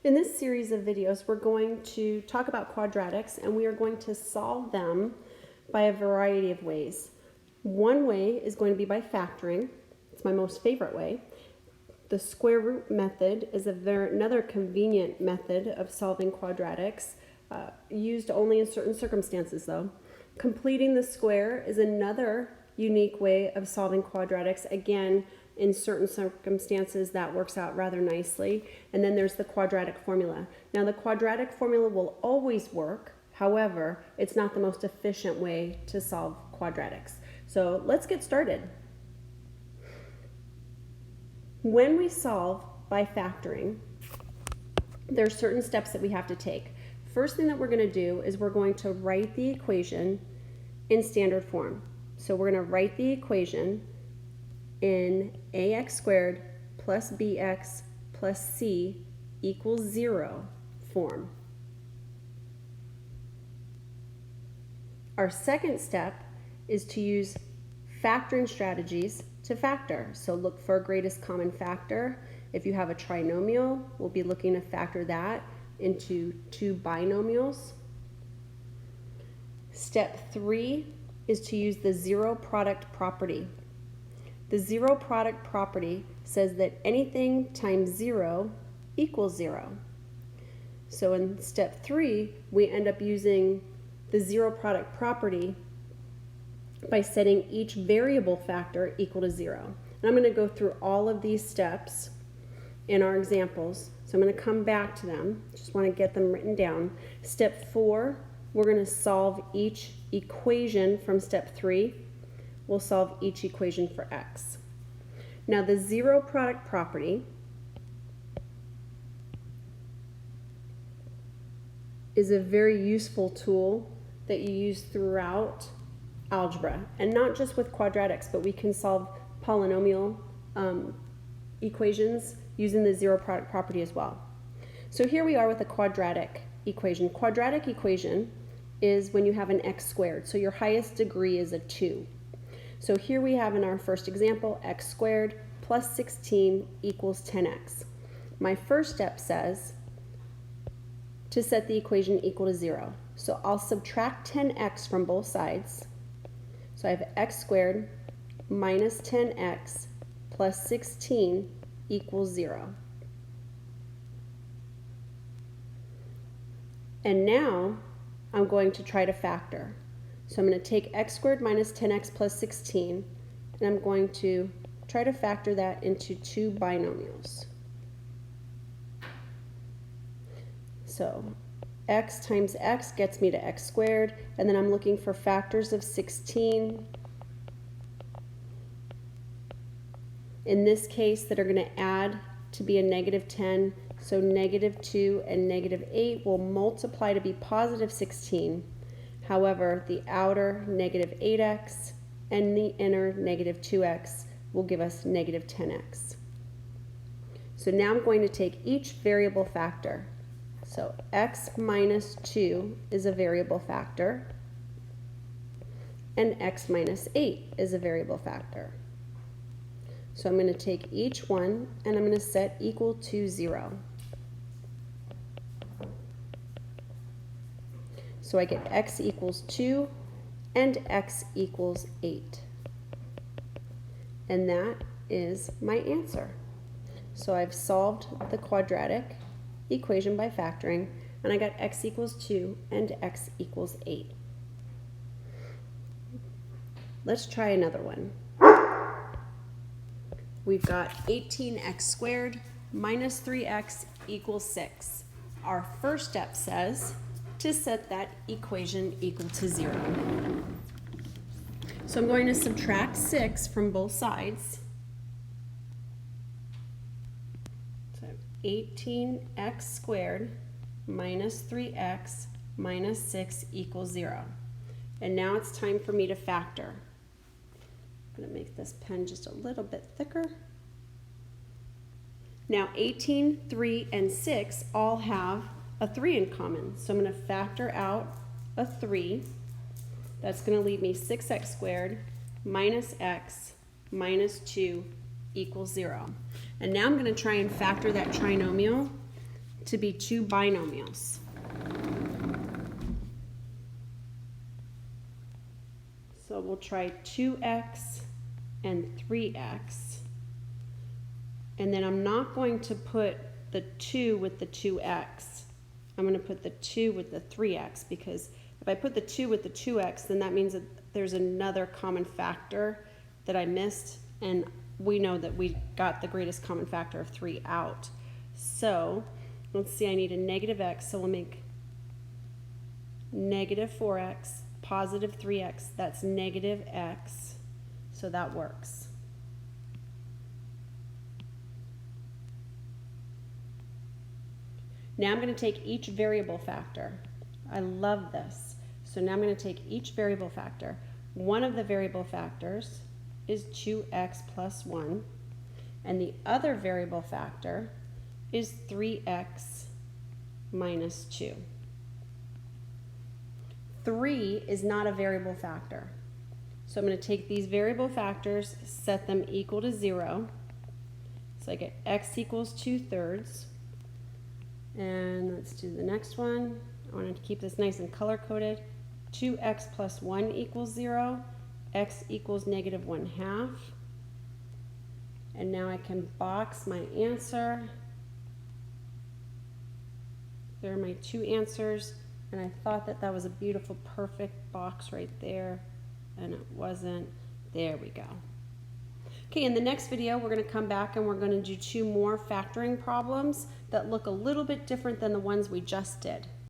In this series of videos, we're going to talk about quadratics, and we are going to solve them by a variety of ways. One way is going to be by factoring. It's my most favorite way. The square root method is another convenient method of solving quadratics, used only in certain circumstances though. Completing the square is another unique way of solving quadratics. Again, in certain circumstances that works out rather nicely. And then there's the quadratic formula. Now the quadratic formula will always work. However, it's not the most efficient way to solve quadratics. So let's get started. When we solve by factoring, there are certain steps that we have to take. First thing that we're going to do is we're going to write the equation in standard form. So we're going to write the equation in ax squared plus bx plus c equals 0 form. Our second step is to use factoring strategies to factor. So look for greatest common factor. If you have a trinomial, we'll be looking to factor that into two binomials. Step 3 is to use the zero product property. The zero product property says that anything times 0 equals 0. So in step 3, we end up using the zero product property by setting each variable factor equal to 0. And I'm going to go through all of these steps in our examples. So I'm going to come back to them. Just want to get them written down. Step 4, we're going to solve each equation from step 3. We'll solve each equation for x. Now the zero product property is a very useful tool that you use throughout algebra, and not just with quadratics, but we can solve polynomial equations using the zero product property as well. So here we are with a quadratic equation. Quadratic equation is when you have an x squared, so your highest degree is a 2. So here we have in our first example, x squared plus 16 equals 10x. My first step says to set the equation equal to 0. So I'll subtract 10x from both sides. So I have x squared minus 10x plus 16 equals 0. And now I'm going to try to factor. So I'm going to take x squared minus 10x plus 16, and I'm going to try to factor that into two binomials. So x times x gets me to x squared, and then I'm looking for factors of 16. In this case, that are going to add to be a negative 10, so negative 2 and negative 8 will multiply to be positive 16. However, the outer negative 8x and the inner negative 2x will give us negative 10x. So now I'm going to take each variable factor. So x minus 2 is a variable factor, and x minus 8 is a variable factor. So I'm going to take each one and I'm going to set equal to 0. So I get x equals 2 and x equals 8. And that is my answer. So I've solved the quadratic equation by factoring, and I got x equals 2 and x equals 8. Let's try another one. We've got 18x squared minus 3x equals 6. Our first step says to set that equation equal to 0. So I'm going to subtract 6 from both sides. So 18x squared minus 3x minus 6 equals 0. And now it's time for me to factor. I'm going to make this pen just a little bit thicker. Now 18, 3, and 6 all have a 3 in common. So I'm going to factor out a 3. That's going to leave me 6x squared minus x minus 2 equals 0. And now I'm going to try and factor that trinomial to be two binomials. So we'll try 2x and 3x. And then I'm not going to put the 2 with the 2x. I'm going to put the 2 with the 3x, because if I put the 2 with the 2x, then that means that there's another common factor that I missed, and we know that we got the greatest common factor of 3 out. So let's see, I need a negative x, so we'll make negative 4x, positive 3x, that's negative x, so that works. Now I'm going to take each variable factor. I love this. So now I'm going to take each variable factor. One of the variable factors is 2x plus 1, and the other variable factor is 3x minus 2. 3 is not a variable factor. So I'm going to take these variable factors, set them equal to 0. So I get x equals 2/3. And let's do the next one. I want to keep this nice and color-coded. 2x plus 1 equals 0. X equals negative 1/2. And now I can box my answer. There are my two answers. And I thought that that was a beautiful, perfect box right there. And it wasn't. There we go. Okay, in the next video, we're going to come back and we're going to do 2 more factoring problems that look a little bit different than the ones we just did.